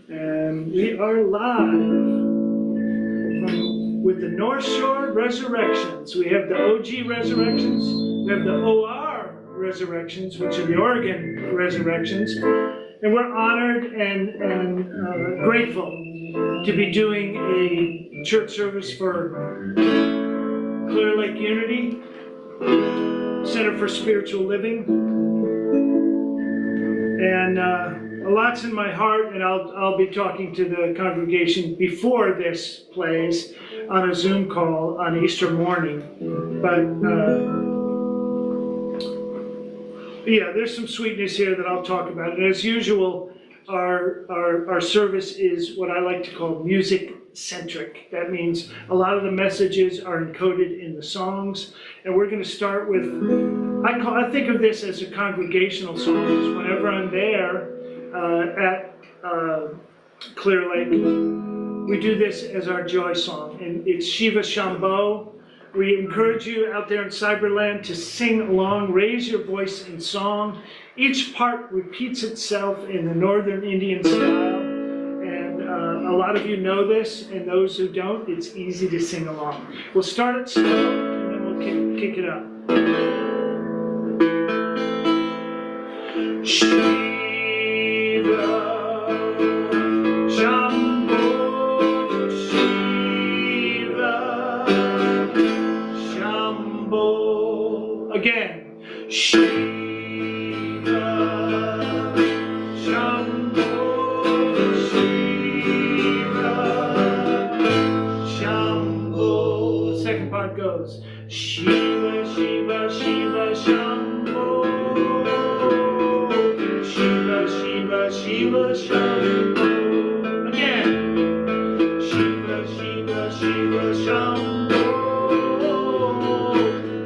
And we are live with the North Shore Resurrections. We have the OG Resurrections, we have the OR Resurrections, which are the Oregon Resurrections. And we're honored and grateful to be doing a church service for Clear Lake Unity, Center for Spiritual Living. And a lot's in my heart, and I'll be talking to the congregation before this plays on a Zoom call on Easter morning. But yeah, there's some sweetness here that I'll talk about. And as usual, our service is what I like to call music-centric. That means a lot of the messages are encoded in the songs. And we're going to start with, I think of this as a congregational song, because whenever I'm there at Clear Lake, we do this as our joy song. And it's Shiva Shambho. We encourage you out there in Cyberland to sing along, raise your voice in song. Each part repeats itself in the Northern Indian style. And a lot of you know this, and those who don't, it's easy to sing along. We'll start it slow, and then we'll kick it up. Shiva Shambho, Shiva Shambho. Again, Shiva Shambho, Shiva Shambho. The second part goes, Shiva, Shiva, Shiva Shambho, Shiva, Shiva, Shiva Shambho. Again, Shiva, Shiva, Shiva Shambho,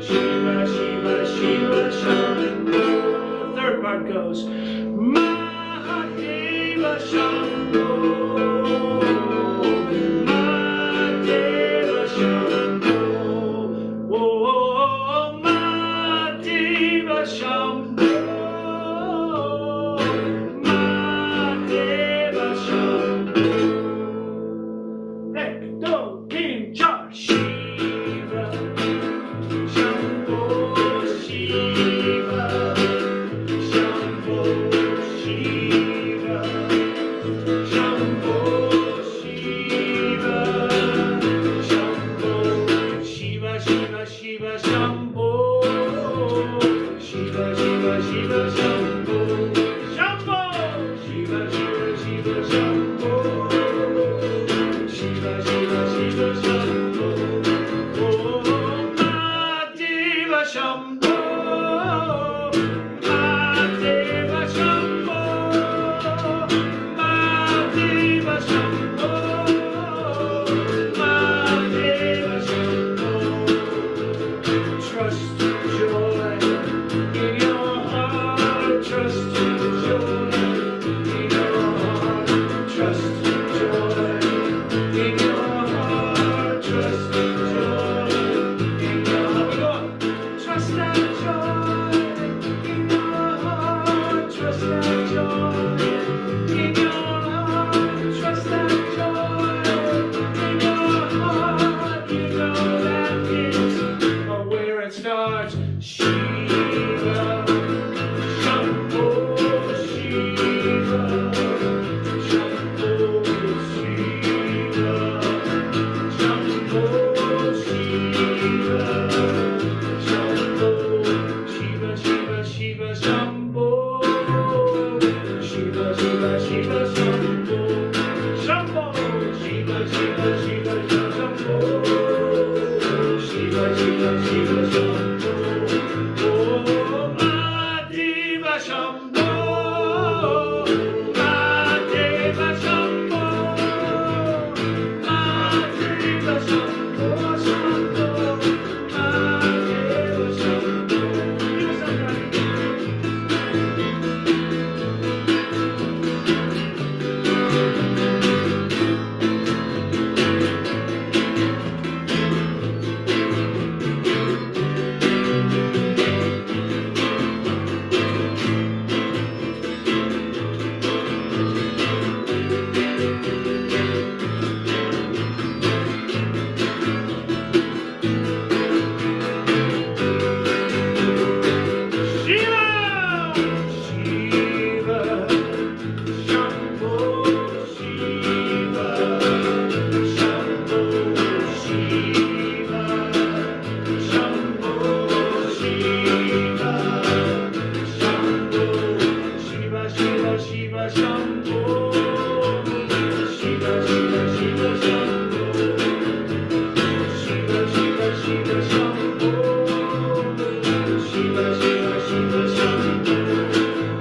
Shiva, Shiva, Shiva Shambho. The third part goes, Mahadeva Shambho, Mahadeva Shambho, oh, Mahadeva Shambho, Mahadeva Shambho. Ek, do, tin, char, Shiva Shambho, Shiva Shambho, Shiva Shambho, Shiva Shambho, Shiva, Shiva, Shiva Shambho, Shiva, Shiva, Shiva Shambho, Shambho, Shiva, Shiva, Shiva Shambho, Shiva, Shiva, Shiva Shambho, oh, Mahadeva Shambho, Mahadeva Shambho, Mahadeva Shambho, Mahadeva Shambho. Trust joy in your heart, trust joy in your heart, trust joy in your heart, trust joy in your heart. Trust that joy in your heart, trust that joy in your heart, trust that joy in your heart. You know that is where it starts. Shiva Shambho, Shiva Shambho, Shiva Shambho, Shiva Shambho, Shiva, Shiva, Shiva Shambho, Shiva, Shiva, Shiva, Shambho. Shiva, Shiva, Shiva, Shambho. Shiva, Shiva, Shiva, Shambho. Shiva, Shiva, Shiva, Shambho.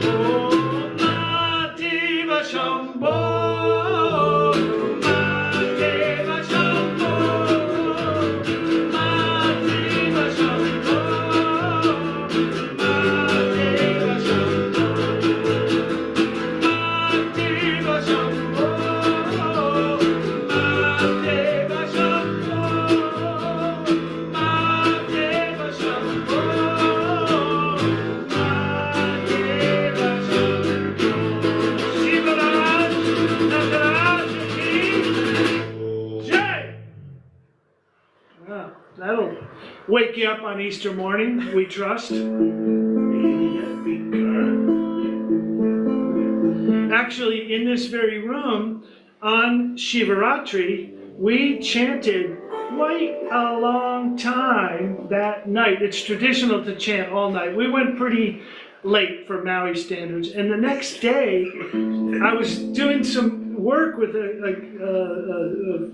Om Mahadeva Shambho. Mahadeva Shambho. Mahadeva Shambho. Mahadeva Shambho. Mahadeva Shambho. Mahadeva Shambho. Mahadeva Shambho. Mahadeva Shambho. Shivaraj, Nataraj ki jai. Wow, that'll wake you up on Easter morning, we trust. Actually, in this very room, on Shivaratri, we chanted quite a long time that night. It's traditional to chant all night. We went pretty late for Maui standards. And the next day, I was doing some work with a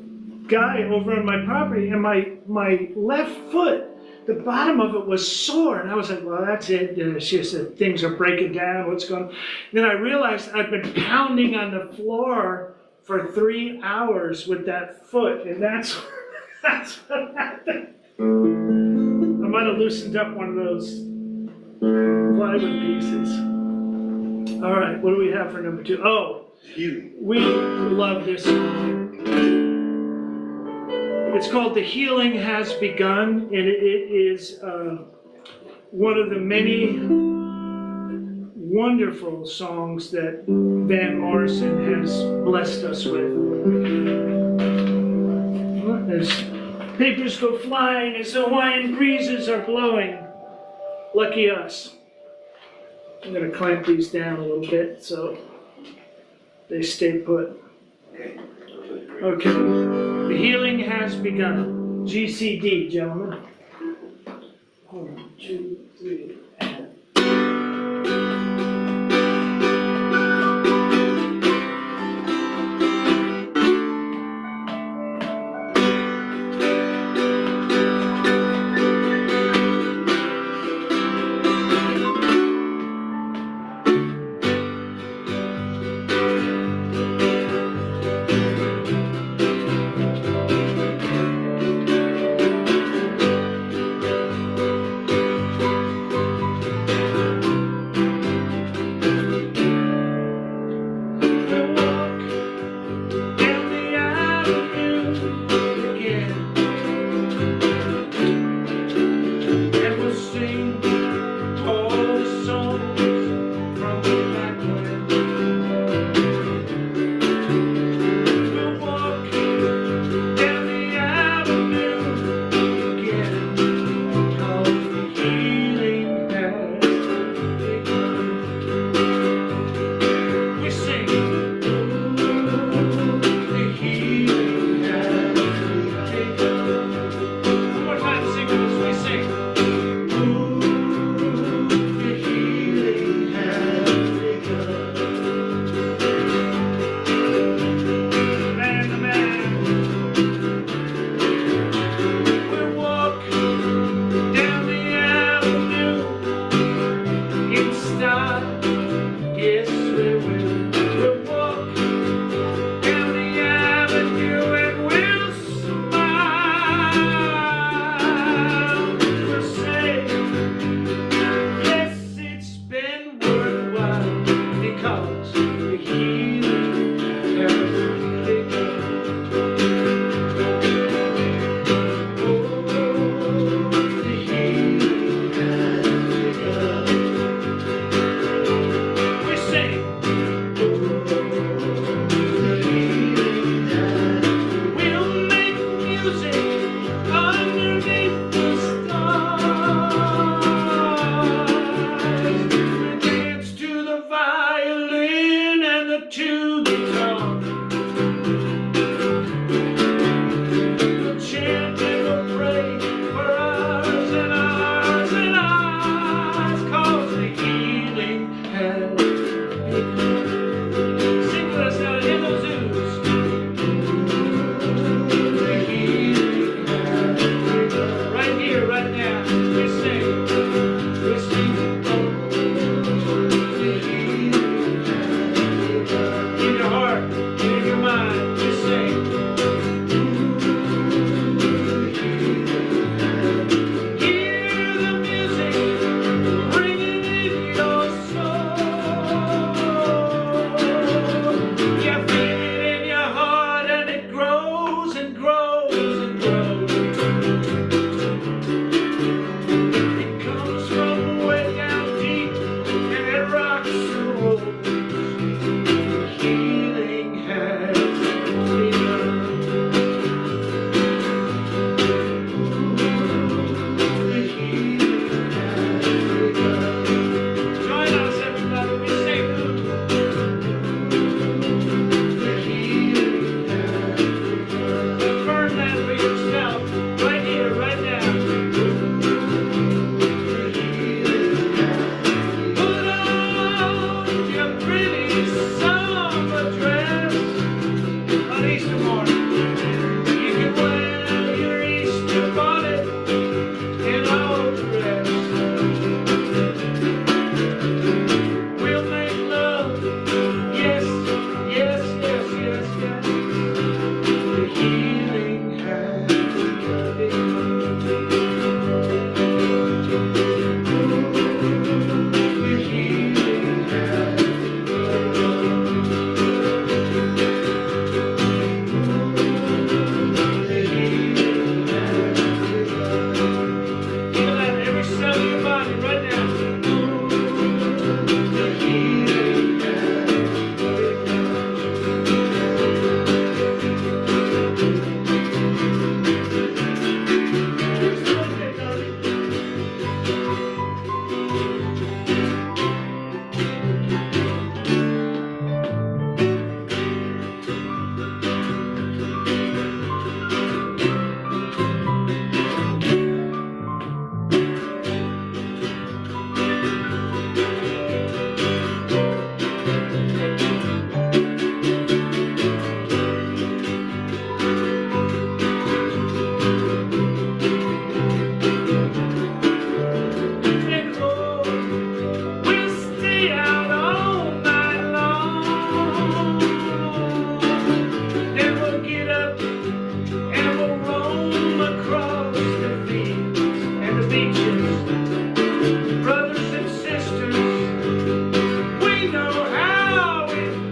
guy over on my property, and my left foot, the bottom of it was sore, and I was like, well, that's it. She said, things are breaking down, what's going on? Then I realized I'd been pounding on the floor for 3 hours with that foot, and that's what happened. I might have loosened up one of those plywood pieces. All right, what do we have for number 2? Oh, we love this song. It's called The Healing Has Begun, and it is one of the many wonderful songs that Van Morrison has blessed us with. As papers go flying, as Hawaiian breezes are blowing, lucky us. I'm going to clamp these down a little bit so they stay put. Okay, the healing has begun. GCD, gentlemen. 1, 2, 3, and...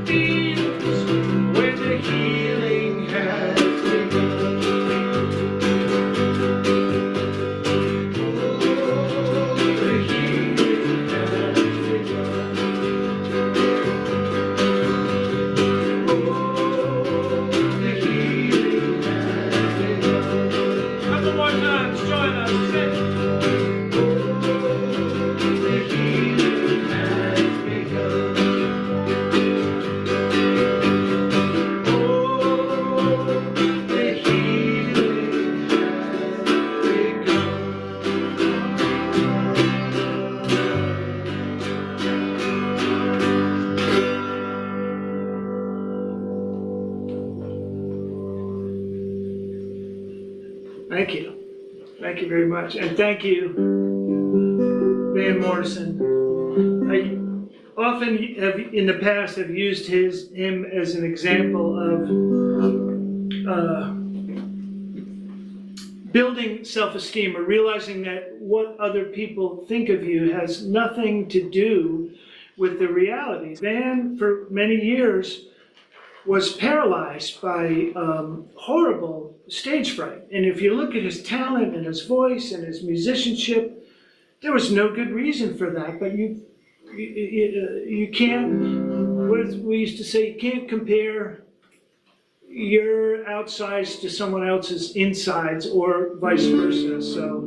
fields where the healing has begun. Thank you. Thank you very much. And thank you, Van Morrison. I often have, in the past, have used him as an example of building self-esteem, or realizing that what other people think of you has nothing to do with the reality. Van, for many years, was paralyzed by horrible stage fright. And if you look at his talent and his voice and his musicianship, there was no good reason for that. But you can't, what we used to say, you can't compare your outsides to someone else's insides, or vice versa. So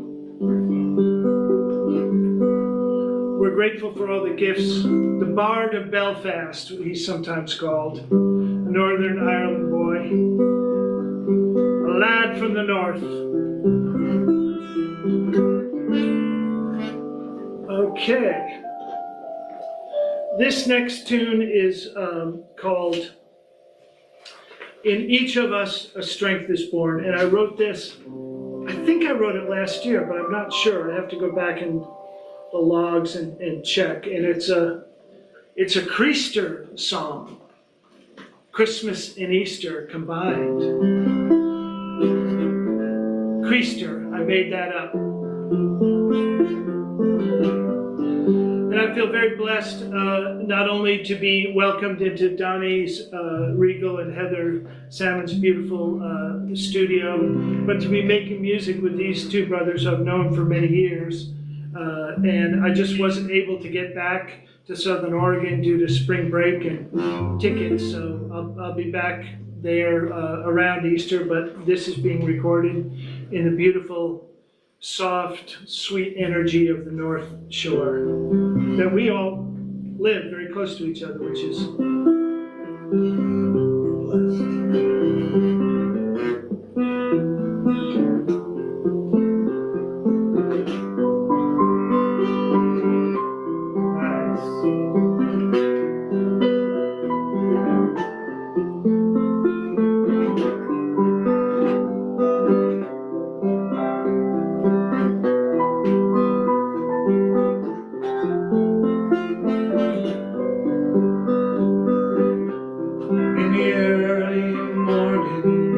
we're grateful for all the gifts. The Bard of Belfast, he's sometimes called. A Northern Ireland boy. A lad from the north. Okay. This next tune is called In Each of Us a Strength is Born. And I wrote this, I think I wrote it last year, but I'm not sure. I have to go back in the logs and check. And it's a Creaster song. Christmas and Easter combined. Creaster, I made that up. And I feel very blessed not only to be welcomed into Donnie's Regal and Heather Salmon's beautiful studio, but to be making music with these two brothers I've known for many years. And I just wasn't able to get back to Southern Oregon due to spring break and tickets, so I'll be back there around Easter, but this is being recorded in the beautiful, soft, sweet energy of the North Shore, that we all live very close to each other, which is blessed. In the early morning,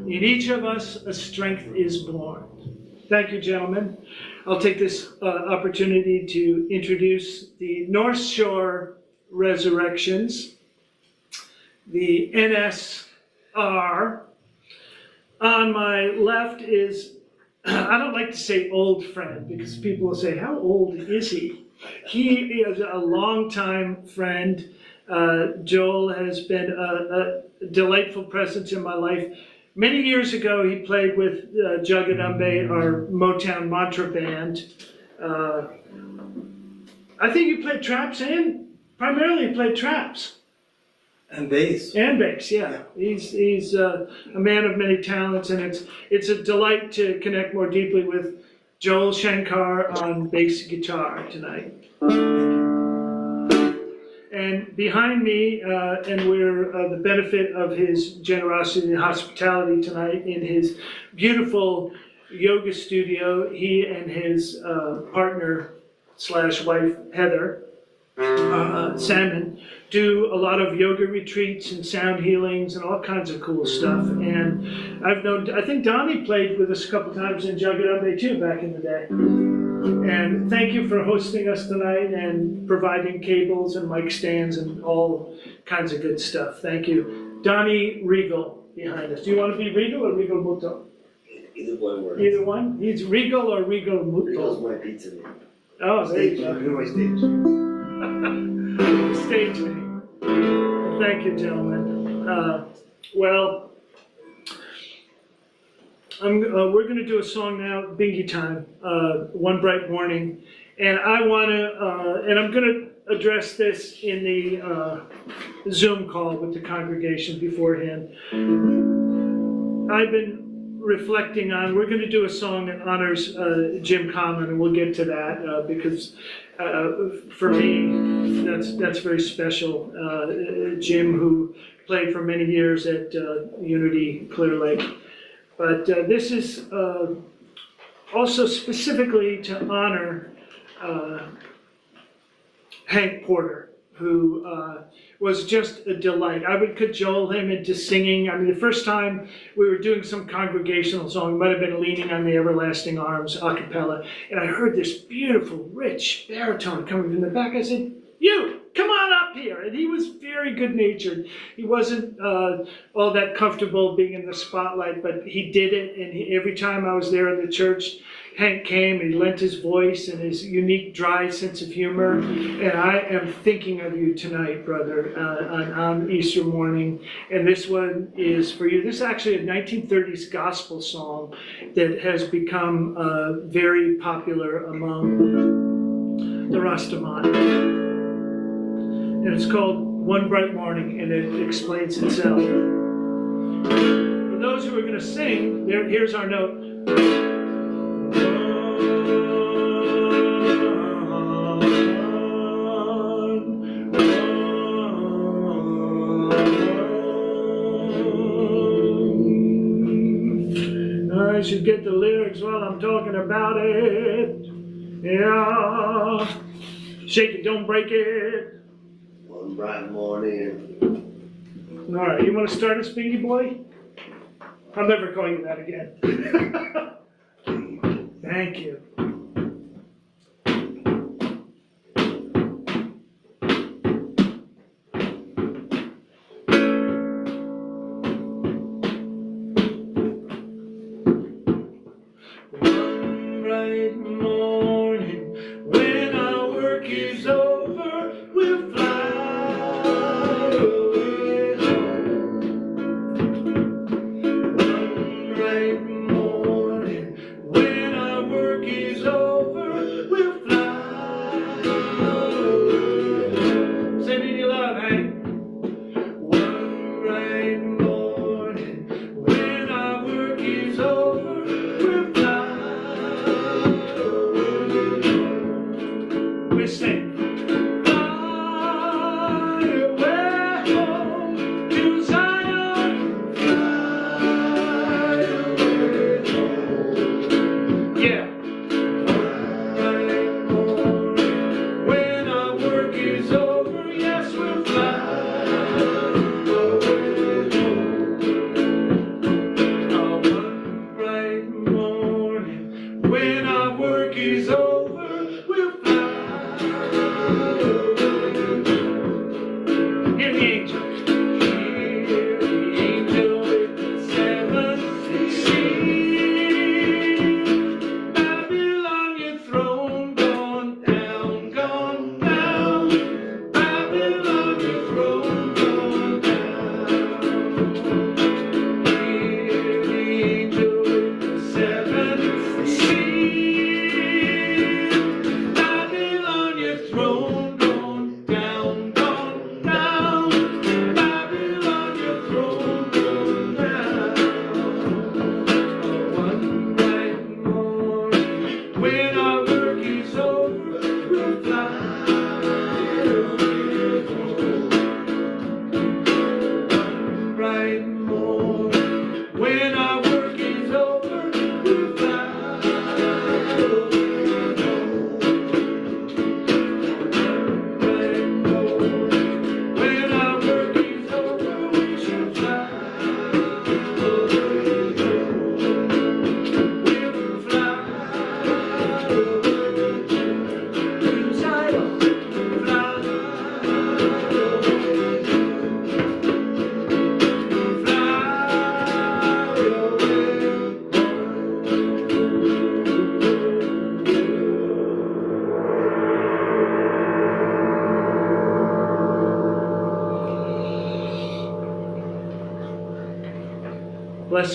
In each of us, a strength is born. Thank you, gentlemen. I'll take this opportunity to introduce the North Shore Resurrections, the NSR. On my left is, I don't like to say old friend, because people will say, how old is he? He is a longtime friend. Joel has been a delightful presence in my life. Many years ago, he played with Jagadambe, our Motown mantra band. I think he played traps and primarily played traps. And bass. And bass, yeah. He's a man of many talents, and it's a delight to connect more deeply with Joel Shankar on bass guitar tonight. And behind me, and we're the benefit of his generosity and hospitality tonight in his beautiful yoga studio, he and his partner / wife, Heather Salmon, do a lot of yoga retreats and sound healings and all kinds of cool stuff. And I think Donnie played with us a couple times in Jagadambe too back in the day. And thank you for hosting us tonight and providing cables and mic stands and all kinds of good stuff. Thank you. Donnie Regal behind us. Do you want to be Regal or Regal Muto? Either one works. Either one? He's Regal or Regal Muto? Regal's my pizza name. Oh, there you go. My stage. Stage name. Thank you, gentlemen. Well, we're going to do a song now, Bingy Time, One Bright Morning, and I want to, and I'm going to address this in the Zoom call with the congregation beforehand. I've been reflecting on, we're going to do a song that honors Jim Conlon, and we'll get to that because for me, that's very special. Jim, who played for many years at Unity Clear Lake. But this is also specifically to honor Hank Porter, who was just a delight. I would cajole him into singing. I mean, the first time we were doing some congregational song, we might have been Leaning on the Everlasting Arms a cappella, and I heard this beautiful, rich baritone coming from the back. I said, "You, come on up here." And he was very good-natured. He wasn't all that comfortable being in the spotlight, but he did it. And every time I was there in the church, Hank came and he lent his voice and his unique, dry sense of humor. And I am thinking of you tonight, brother, on Easter morning. And this one is for you. This is actually a 1930s gospel song that has become very popular among the Rastaman. And it's called One Bright Morning, and it explains itself. For those who are going to sing, here's our note. I should get the lyrics while I'm talking about it. Yeah. Shake it, don't break it. One bright morning. All right, you want to start us, Bingy Boy? I'm never calling you that again. Thank you. One bright morning, when our work is over, we'll fly away home. One bright morning, when our work is over, we'll fly away home. Say it in your love, Hank. One bright morning, when our work is over, we'll fly away home. We sing. Fly away home to Zion. Fly away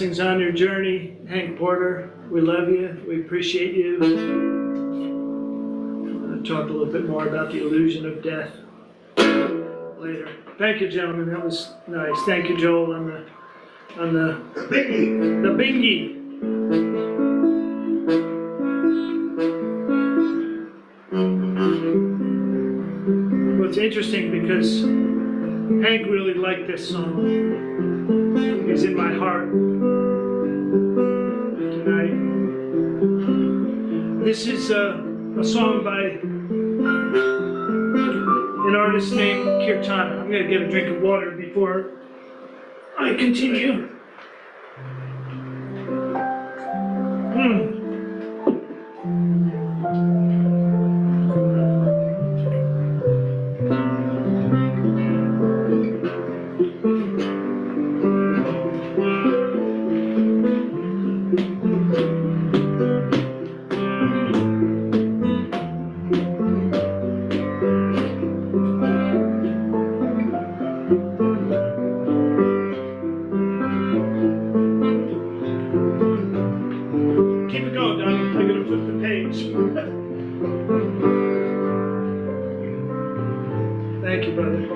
blessings on your journey, Hank Porter. We love you. We appreciate you. I'll talk a little bit more about the illusion of death later. Thank you, gentlemen. That was nice. Thank you, Joel, on the bingy. Well, it's interesting because Hank really liked this song. It's in my heart tonight. This is a song by an artist named Kirtana. I'm going to get a drink of water before I continue. Keep it going, Donnie. I'm going to flip the page. Thank you, brother.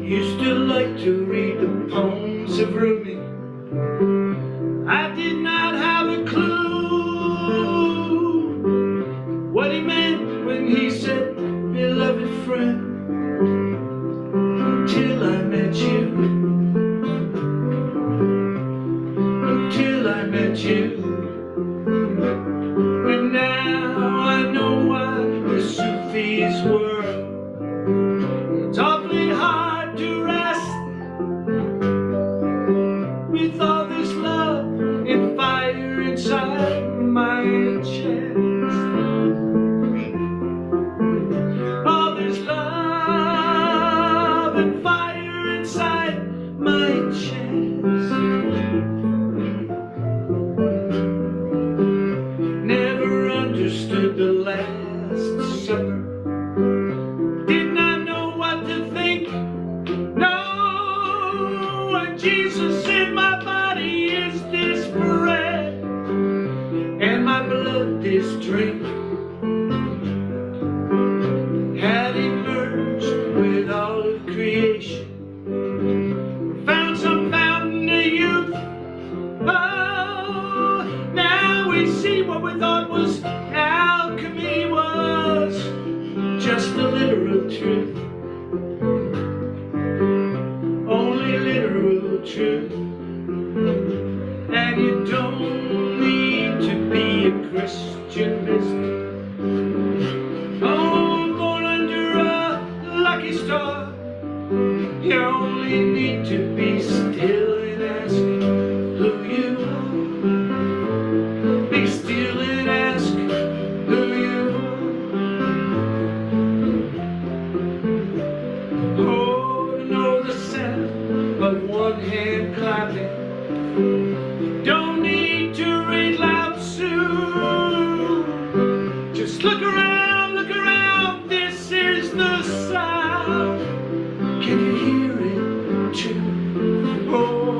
Used to like to read the poems of Rumi. I did not have a clue what he meant when he said, beloved friend, until I met you. Until I met you. And now I know why the Sufi's world, it's awfully hard to rest with all this love and fire inside my chest. All this love and fire inside my chest. Never understood the Last Supper. Did not know what to think. No, and Jesus said my body is this bread and my blood this drink. Had emerged with all of creation, found some fountain of youth. Oh, now we see what we thought was alchemy was just a literal truth. Only literal truth. And you don't need to be a Christian mystic. Oh, born under a lucky star. You only need to be still and ask who you are. Be still and ask who you are. Oh, to know the sound of one hand clapping. Don't need to read Lao Tzu. Just look around, look around. This is the sound. Can you hear it too? Oh.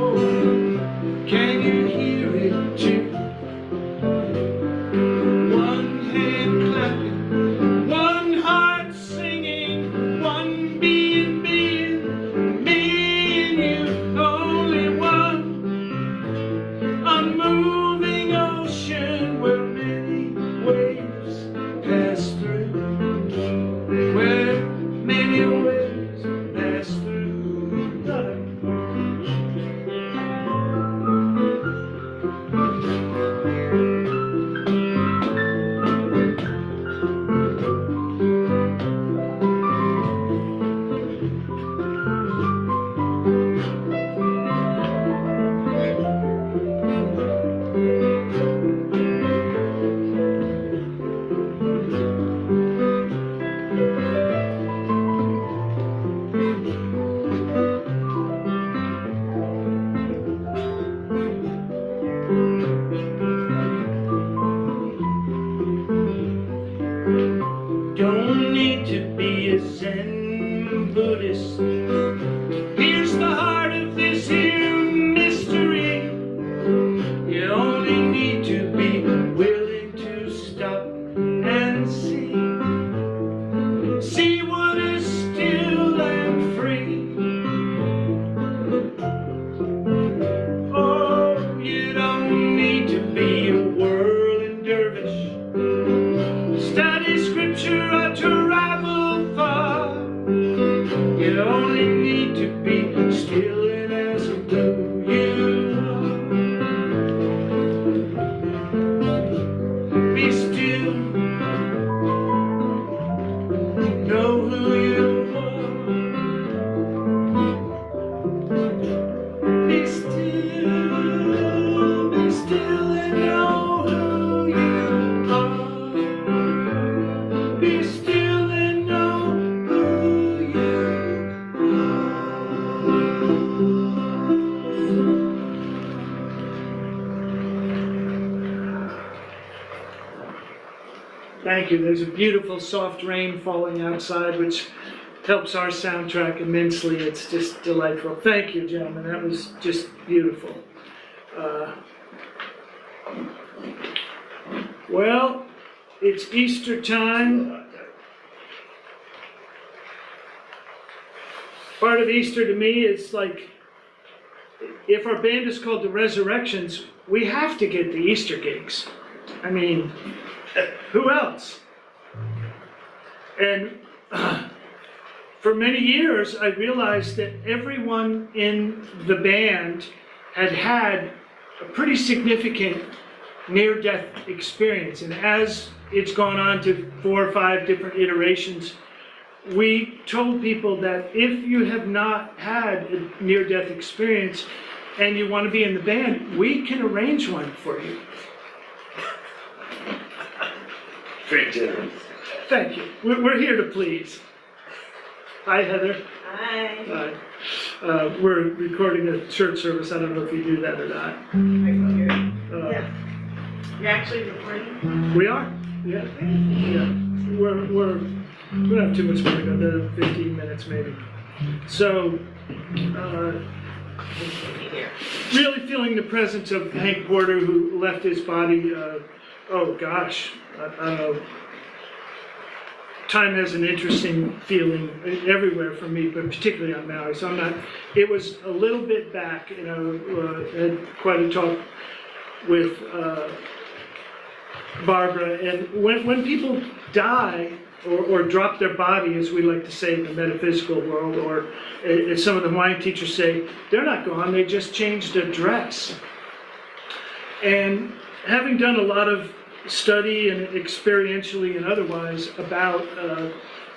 Study scripture or travel far. You only need to be still and ask who you are. Be still, know who you are. Be still and know who you are. Be still and know who you are. Thank you. There's a beautiful soft rain falling outside, which helps our soundtrack immensely. It's just delightful. Thank you, gentlemen. That was just beautiful. Well, it's Easter time. Part of Easter to me is like, if our band is called the Resurrections, we have to get the Easter gigs. I mean, who else? And for many years, I realized that everyone in the band had had a pretty significant near-death experience. And as it's gone on to 4 or 5 different iterations, we told people that if you have not had a near-death experience and you want to be in the band, we can arrange one for you. Very generous. Thank you. We're here to please. Hi, Heather. Hi. Hi. We're recording a church service. I don't know if you do that or not. Yeah. You're actually recording? We are. Yeah. Yeah. We don't have too much more to go. Another 15 minutes maybe. So, really feeling the presence of Hank Porter, who left his body. Oh gosh, I don't know. Time has an interesting feeling everywhere for me, but particularly on Maui. So I'm not. It was a little bit back, had quite a talk with Barbara, and when people die or drop their body, as we like to say in the metaphysical world, or as some of the Hawaiian teachers say, they're not gone. They just changed address. And having done a lot of study and experientially and otherwise about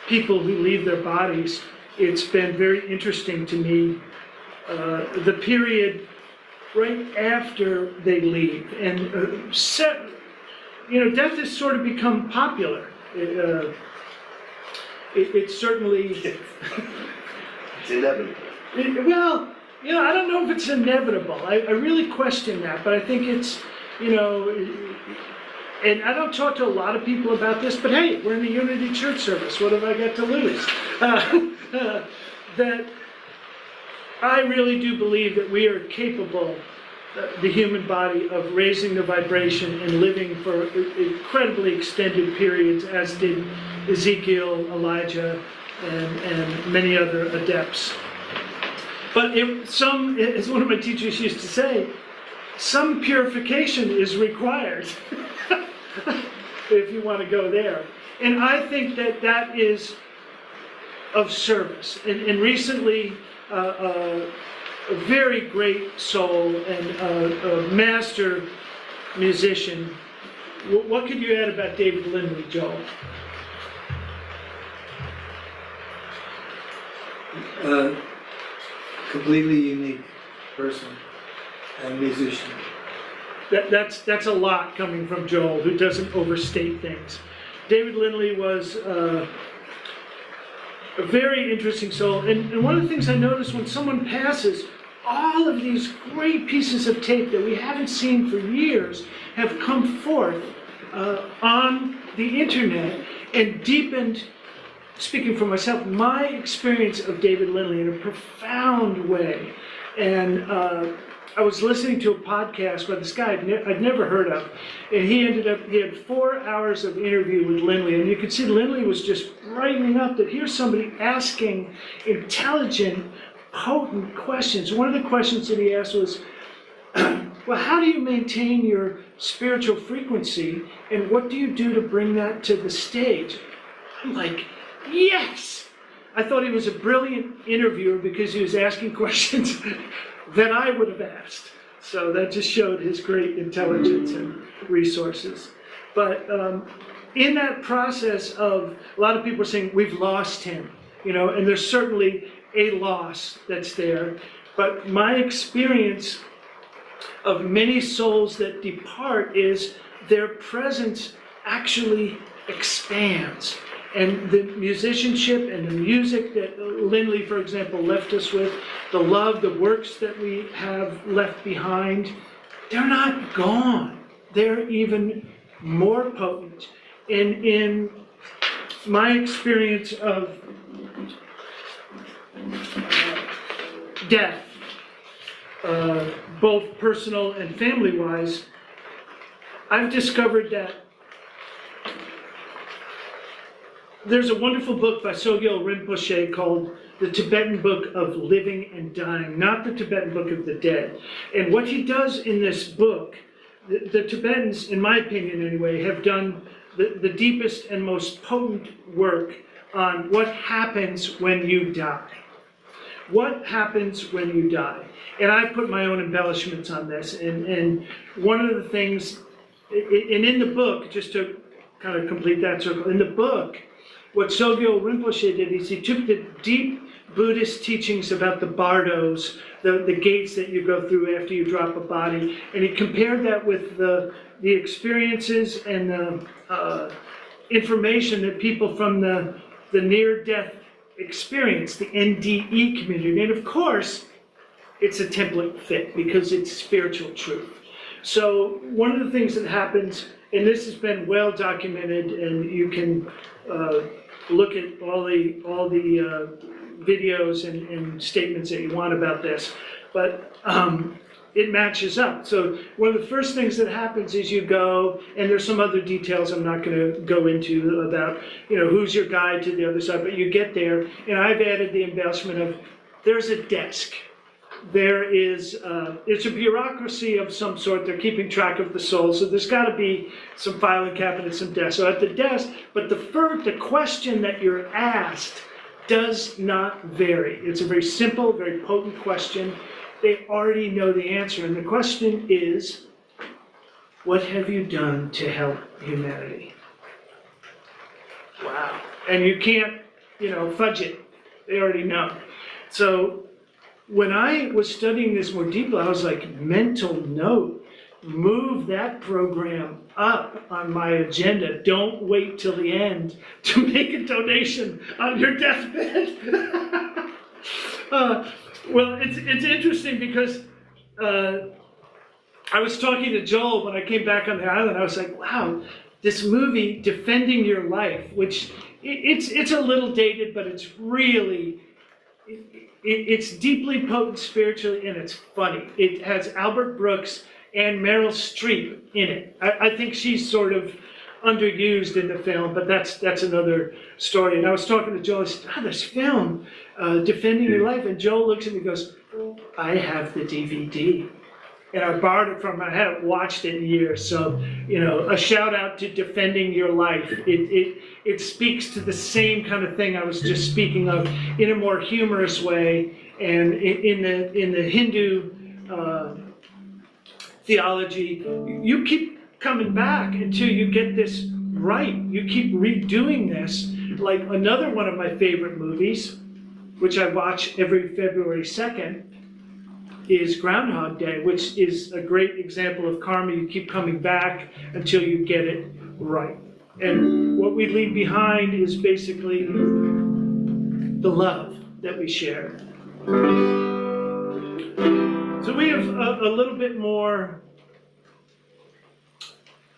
people who leave their bodies, it's been very interesting to me the period right after they leave. And death has sort of become popular. It's certainly It's inevitable. well, I don't know if it's inevitable. I really question that, but I think it's, and I don't talk to a lot of people about this, but hey, we're in the Unity Church service. What have I got to lose? That I really do believe that we are capable, the human body, of raising the vibration and living for incredibly extended periods, as did Ezekiel, Elijah, and many other adepts. But as one of my teachers used to say, some purification is required if you want to go there. And I think that is of service. And recently, a very great soul and a master musician. What could you add about David Lindley, Joel? Completely unique person and musician. That's a lot coming from Joel, who doesn't overstate things. David Lindley was a very interesting soul, and one of the things I noticed when someone passes, all of these great pieces of tape that we haven't seen for years have come forth on the internet and deepened, speaking for myself, my experience of David Lindley in a profound way. And I was listening to a podcast by this guy I'd never heard of, and he had 4 hours of interview with Lindley, and you could see Lindley was just brightening up that here's somebody asking intelligent, potent questions. One of the questions that he asked was, well, how do you maintain your spiritual frequency, and what do you do to bring that to the stage? I'm like, yes! I thought he was a brilliant interviewer because he was asking questions that I would have asked. So that just showed his great intelligence and resources. But in that process of, a lot of people are saying, we've lost him, and there's certainly a loss that's there. But my experience of many souls that depart is their presence actually expands. And the musicianship and the music that Lindley, for example, left us with, the love, the works that we have left behind, they're not gone. They're even more potent. In my experience of death, both personal and family-wise, I've discovered that there's a wonderful book by Sogyal Rinpoche called The Tibetan Book of Living and Dying, not the Tibetan Book of the Dead. And what he does in this book, the Tibetans, in my opinion anyway, have done the deepest and most potent work on what happens when you die. What happens when you die? And I put my own embellishments on this. And one of the things, and in the book, just to kind of complete that circle, in the book, what Sogyal Rinpoche did is he took the deep Buddhist teachings about the bardos, the gates that you go through after you drop a body, and he compared that with the experiences and the information that people from the near-death experience, the NDE community. And of course, it's a template fit because it's spiritual truth. So one of the things that happens, and this has been well documented, and you can look at all the videos and statements that you want about this, but it matches up. So one of the first things that happens is you go, and there's some other details I'm not going to go into about, who's your guide to the other side, but you get there, and I've added the embellishment of there's a desk. There is, it's a bureaucracy of some sort. They're keeping track of the soul. So there's got to be some filing cabinets, some desks. So at the desk, but the question that you're asked does not vary. It's a very simple, very potent question. They already know the answer. And the question is, what have you done to help humanity? Wow. And you can't, fudge it. They already know. So when I was studying this more deeply, I was like, mental note, move that program up on my agenda. Don't wait till the end to make a donation on your deathbed. Well, it's interesting because I was talking to Joel when I came back on the island. I was like, wow, this movie, Defending Your Life, which it's a little dated, but it's really, it's deeply potent spiritually, and it's funny. It has Albert Brooks and Meryl Streep in it. I think she's sort of underused in the film, but that's another story. And I was talking to Joel, I said, this film, Defending Your Life, and Joel looks at me and goes, I have the DVD. And I borrowed it from, I haven't watched it in years, so, a shout out to Defending Your Life. It speaks to the same kind of thing I was just speaking of in a more humorous way. And in the Hindu theology, you keep coming back until you get this right. You keep redoing this. Like another one of my favorite movies, which I watch every February 2nd, is Groundhog Day, which is a great example of karma. You keep coming back until you get it right. And what we leave behind is basically the love that we share. So we have a little bit more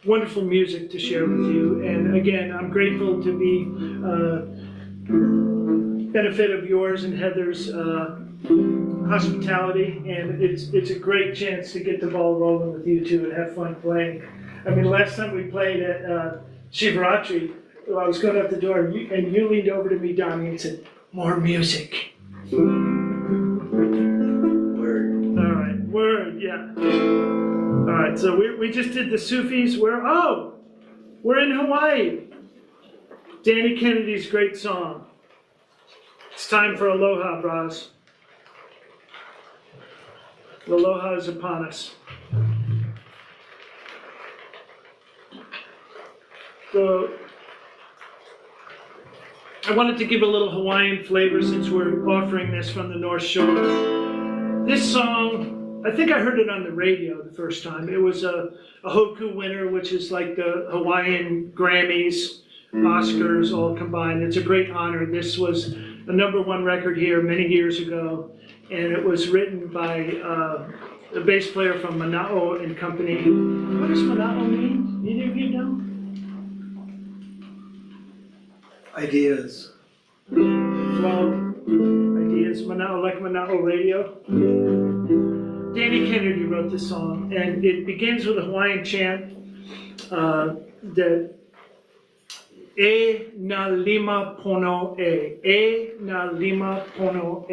wonderful music to share with you. And again, I'm grateful to be benefit of yours and Heather's hospitality, and it's a great chance to get the ball rolling with you two and have fun playing. I mean, last time we played at Shivaratri, I was going out the door, and you leaned over to me, Donnie, and said, more music. Word. All right, word, yeah. All right. right, so we just did the Sufis. We're in Hawaii. Danny Kennedy's great song. It's time for Aloha, bras. Aloha is upon us. So, I wanted to give a little Hawaiian flavor since we're offering this from the North Shore. This song, I think I heard it on the radio the first time. It was a Hoku winner, which is like the Hawaiian Grammys, Oscars all combined. It's a great honor. This was a #1 record here many years ago, and it was written by a bass player from Mana'o and Company. What does Mana'o mean? Either of you know? Ideas. Flow, ideas, Mana'o, like Mana'o Radio. Danny Kennedy wrote this song, and it begins with a Hawaiian chant that E na lima pono na lima pono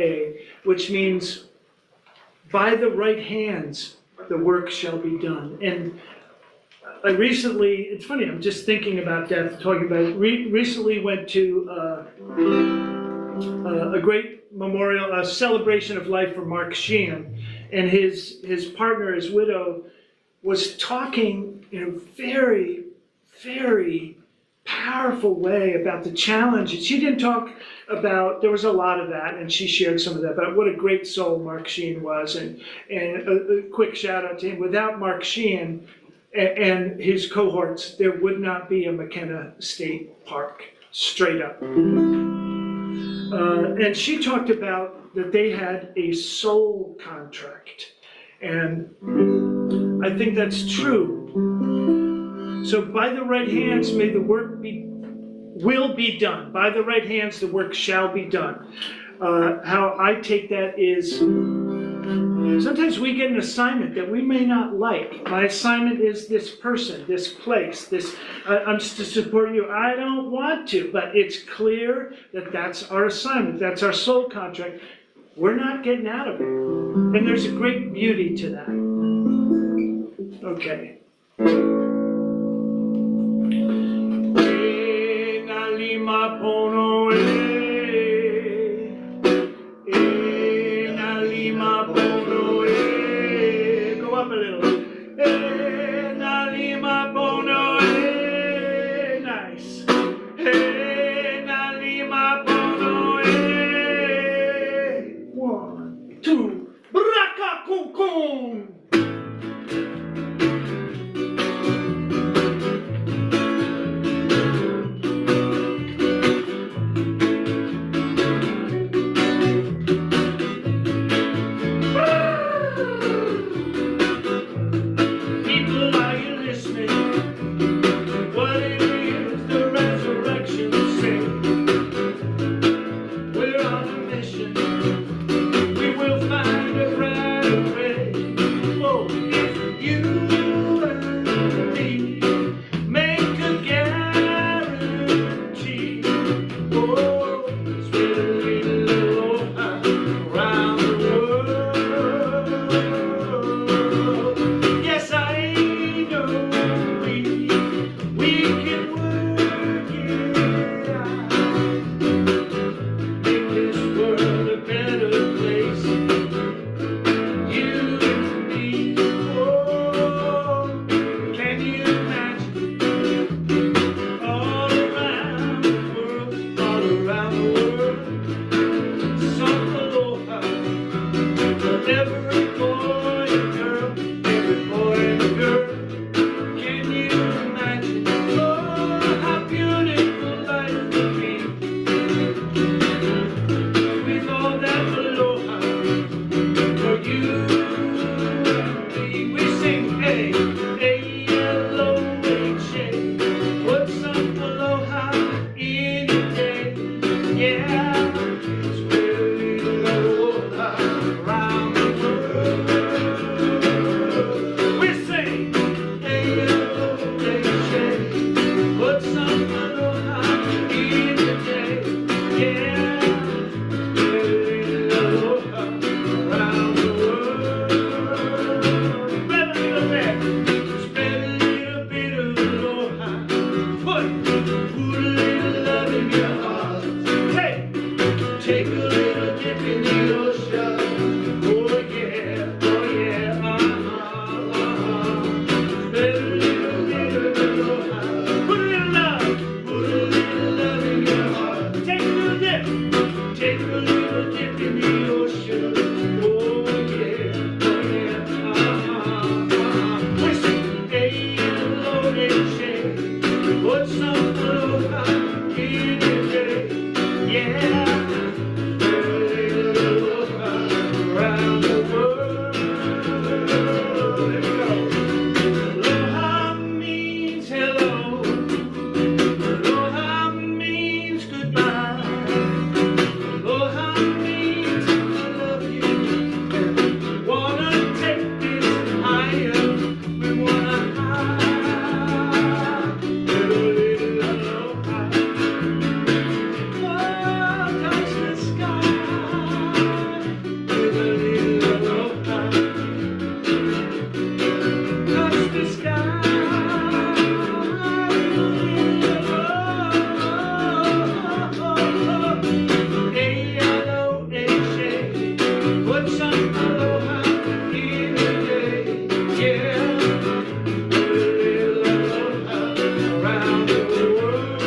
which means by the right hands the work shall be done. And I recently, it's funny, I'm just thinking about that, talking about it. Recently went to a great memorial, a celebration of life for Mark Sheehan, and his partner, his widow, was talking in a very, very powerful way about the challenges. She didn't talk about, there was a lot of that, and she shared some of that, but what a great soul Mark Sheehan was, and a quick shout out to him. Without Mark Sheehan and his cohorts, there would not be a McKenna State Park, straight up. And she talked about that they had a soul contract, and I think that's true. So by the right hands may the work will be done. By the right hands the work shall be done. How I take that is, sometimes we get an assignment that we may not like. My assignment is this person, this place, I'm to support you. I don't want to, but it's clear that that's our assignment, that's our soul contract. We're not getting out of it. And there's a great beauty to that. Okay. E na lima pono e na lima pono go up a little. E na lima pono nice. E na lima pono 1, 2, braka kung kung. Put a little love in your heart. Hey, Take a little dip in the ocean. oh yeah, oh yeah, Let a little little heart. Put a little love, Put a little love in your heart. take a little dip. Take a little dip in the ocean. Oh yeah, oh yeah. Listen, A-L-O-H-A. Put some aloha in your day. yeah. Aloha around the world. Let me go. Aloha means hello. Aloha means goodbye. Aloha means I love you. Wanna take this higher. We wanna high. Little aloha. Oh, touch the sky. Little aloha. Touch the sky. A-L-O-H-A. Put some aloha in your day. Yeah. Little aloha around the world.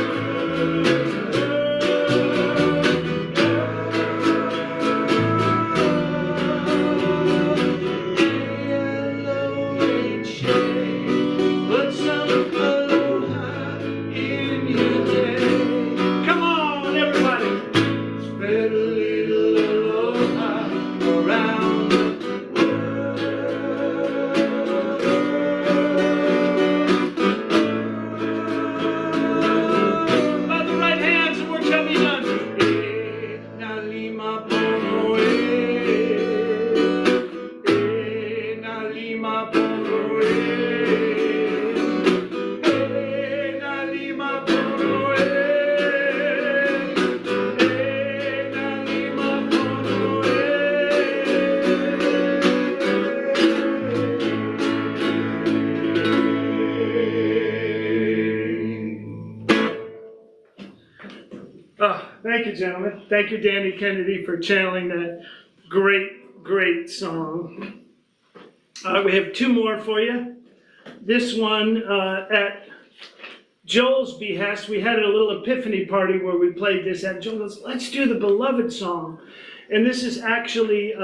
A-L-O-H-A. Put some aloha in your day. Come on, everybody. Spread a little aloha around the By the right hands, and work shall be done. E na lima pono e na lima pono e na lima pono e na lima pono Oh, thank you, gentlemen. Thank you, Danny Kennedy, for channeling that great song. We have two more for you. This one, at Joel's behest, we had a little epiphany party where we played this, and Joel goes, let's do the Beloved song. And this is actually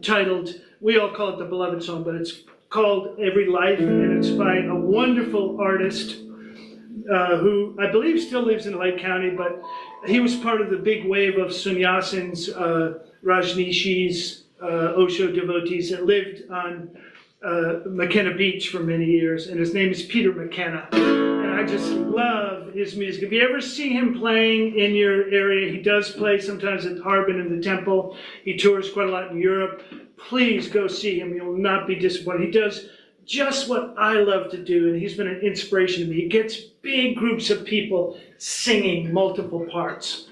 titled, we all call it the Beloved song, but it's called Every Life, and it's by a wonderful artist who I believe still lives in Lake County, but he was part of the big wave of sannyasins, Rajneeshis, Osho devotees that lived on McKenna Beach for many years, and his name is Peter McKenna. And I just love his music. If you ever see him playing in your area, he does play sometimes at Harbin in the Temple. He tours quite a lot in Europe. Please go see him. You'll not be disappointed. He does just what I love to do, and he's been an inspiration to me. He gets big groups of people singing multiple parts.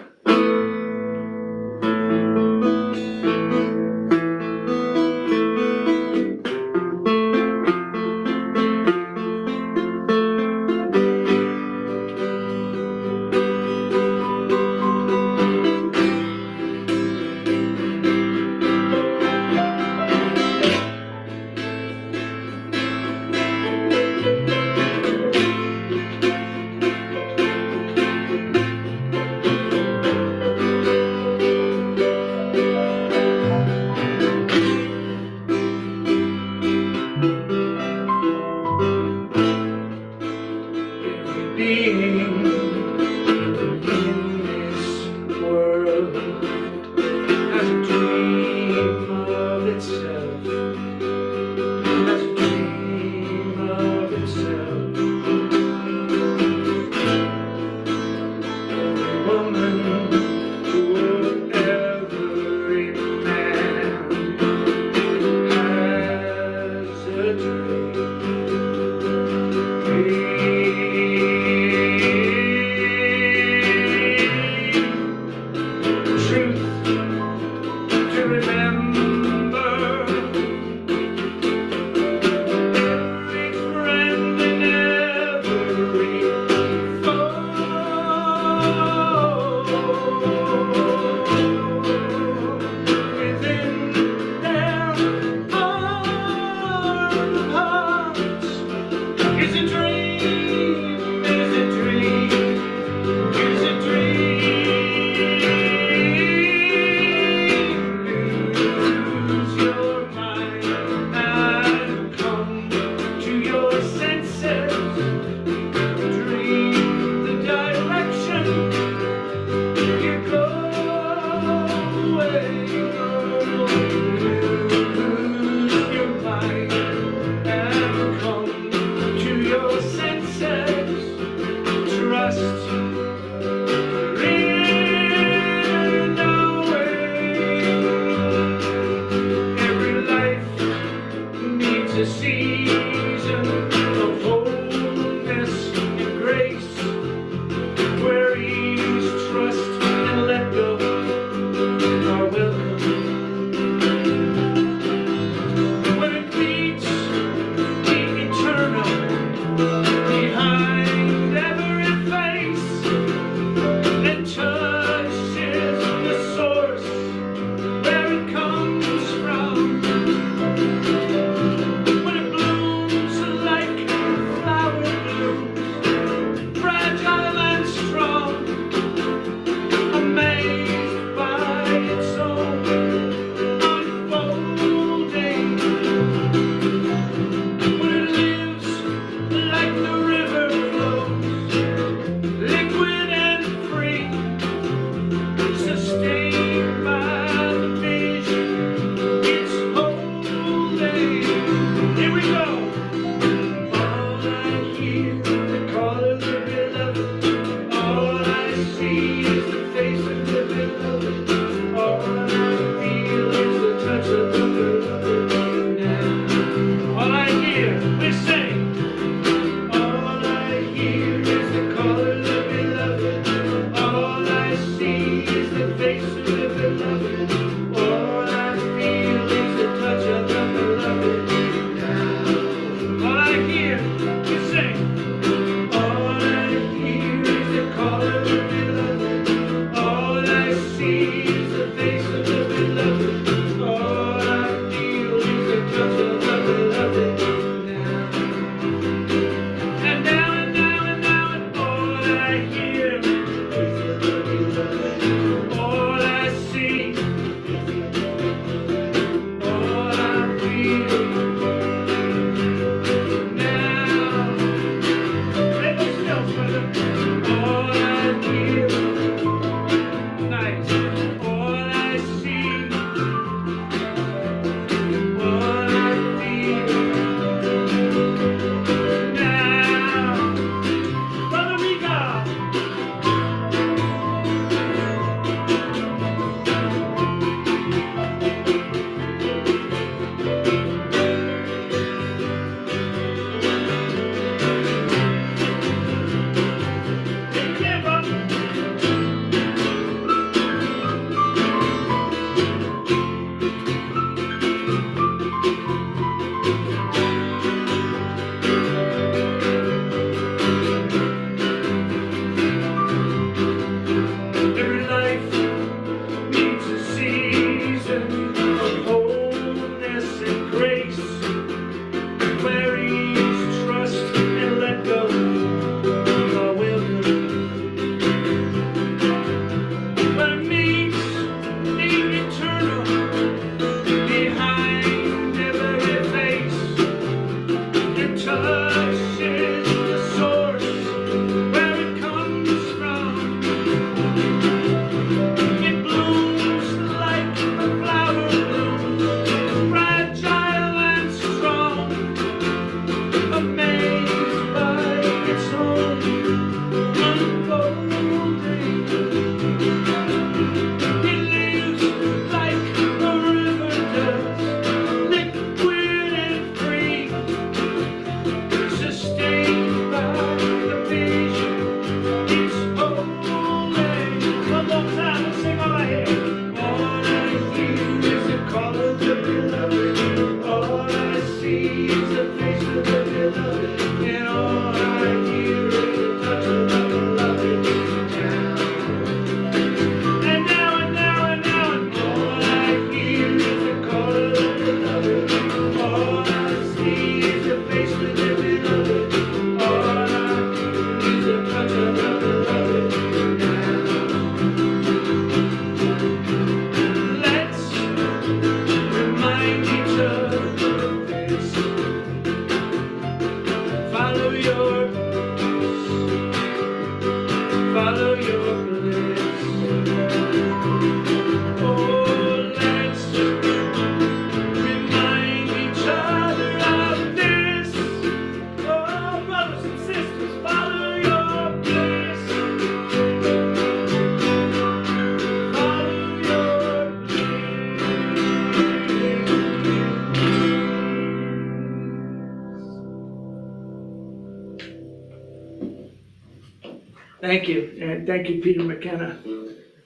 Thank you, and thank you, Peter McKenna.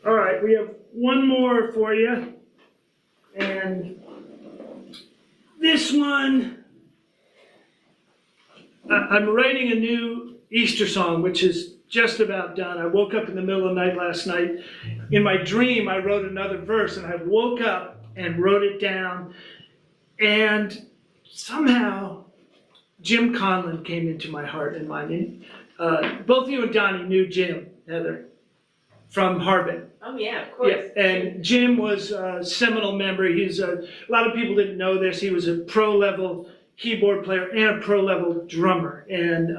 All right, we have one more for you. And this one, I'm writing a new Easter song, which is just about done. I woke up in the middle of the night last night. In my dream, I wrote another verse, and I woke up and wrote it down. And somehow, Jim Conlon came into my heart and mind. Both you and Donnie knew Jim, Heather, from Harbin. Oh, yeah, of course. Yeah, and Jim was a seminal member. A lot of people didn't know this. He was a pro-level keyboard player and a pro-level drummer. And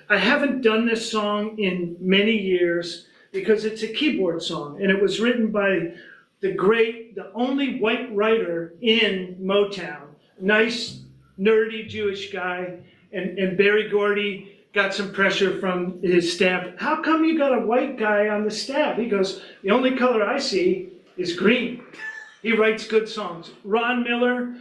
I haven't done this song in many years because it's a keyboard song, and it was written by the only white writer in Motown. Nice, nerdy Jewish guy, and Berry Gordy got some pressure from his staff. How come you got a white guy on the staff? He goes, the only color I see is green. He writes good songs. Ron Miller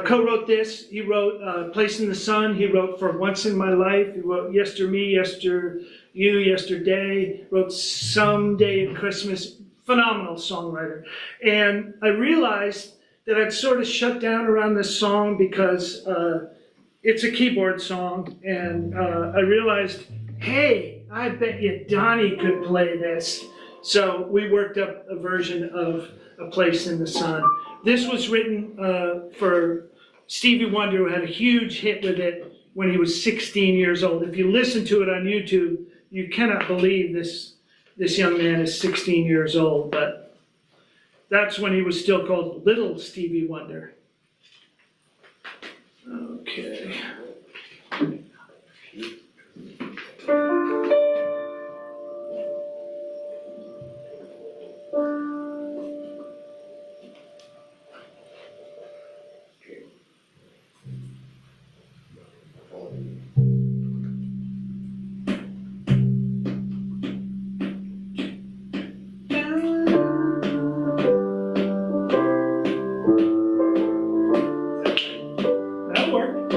co-wrote this. He wrote Place in the Sun. He wrote For Once in My Life. He wrote Yester Me, Yester You, Yesterday. Wrote Someday at Christmas. Phenomenal songwriter. And I realized that I'd sort of shut down around this song because it's a keyboard song, and I realized, hey, I bet you Donnie could play this. So we worked up a version of A Place in the Sun. This was written for Stevie Wonder, who had a huge hit with it when he was 16 years old. If you listen to it on YouTube, you cannot believe this young man is 16 years old, but that's when he was still called Little Stevie Wonder. Okay. That worked.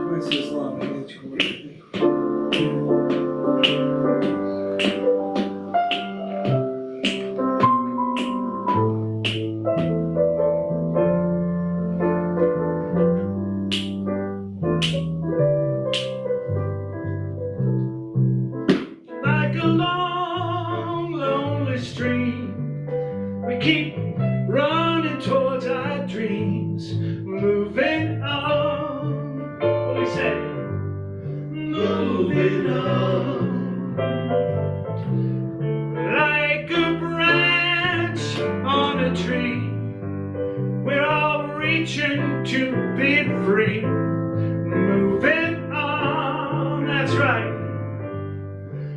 Twice as long as you would. Like a long, lonely stream, we keep running towards our dreams, moving on. What do we say? Moving on. Like a branch on a tree, we're all reaching to be free, moving on. That's right.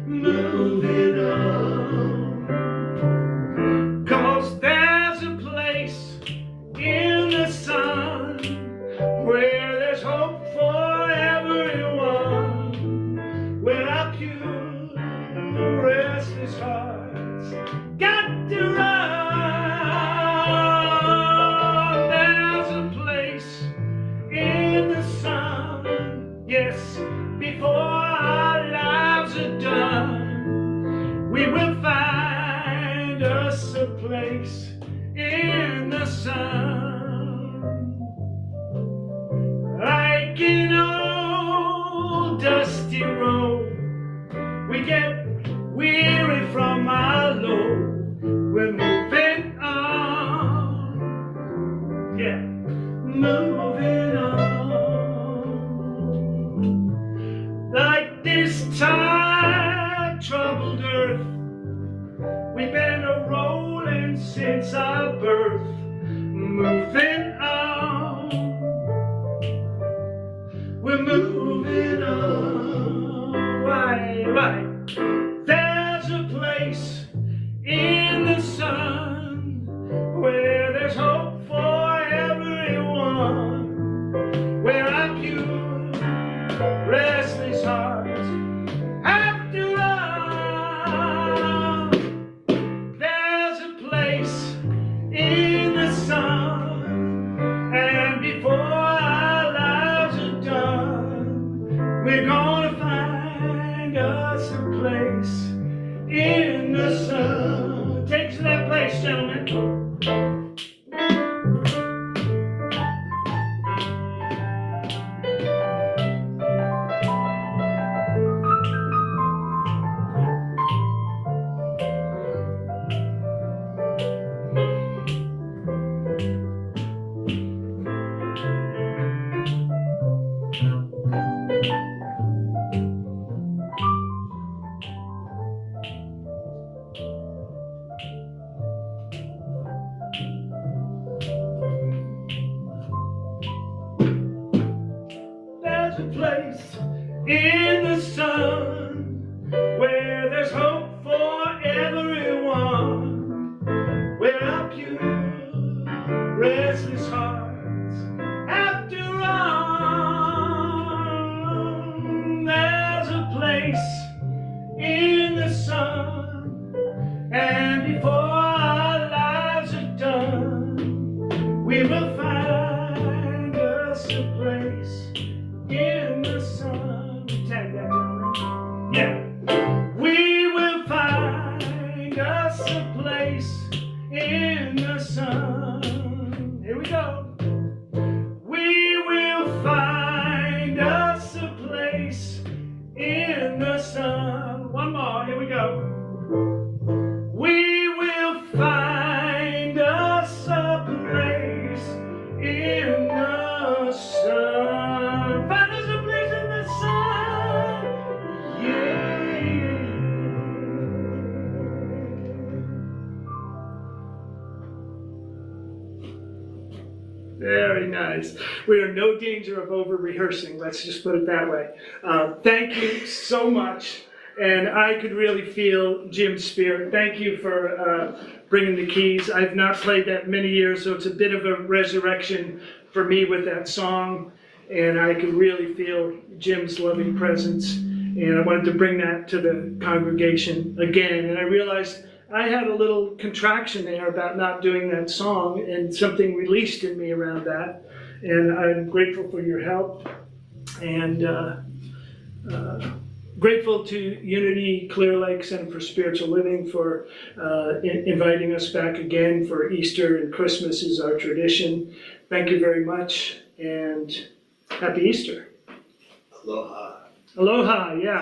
Moving on. 'Cause there's a place in the sun where there's hope for everyone, where our pure, restless hearts got to run. There's a place in the sun, yes, before our lives are done, we will find us a place in the sun. Like an old dusty road, we get weary from our load, we're moving on, yeah, moving on. Like this tide troubled earth, we've been a-rolling since our birth, moving on, we're moving on. Right. There's a place in the sun where there's hope for everyone, where our pure, restless hearts have to run. There's a place in the sun, and before our lives We're gonna find us a place in the sun. Take us to that place, gentlemen. There's a place in the sun where there's hope for everyone, where our pure, restless hearts have to run. There's a place in the sun, and before our lives are done, we will find us a place in the sun. Tag that, gentlemen. Yeah. We will find us a place in the sun. Here we go. We will find us a place in the sun. One more. Here we go. We will find us a place in the sun. Find us a place in the sun. Yeah. Very nice. We are in no danger of over rehearsing. Let's just put it that way. Thank you so much. And I could really feel Jim's spirit. Thank you for bringing the keys. I've not played that many years, so it's a bit of a resurrection for me with that song. And I could really feel Jim's loving presence. And I wanted to bring that to the congregation again. And I realized I had a little contraction there about not doing that song, and something released in me around that. And I'm grateful for your help. And grateful to Unity Clear Lake Center for Spiritual Living for inviting us back again for Easter, and Christmas is our tradition. Thank you very much, and happy Easter. Aloha. Aloha, yeah.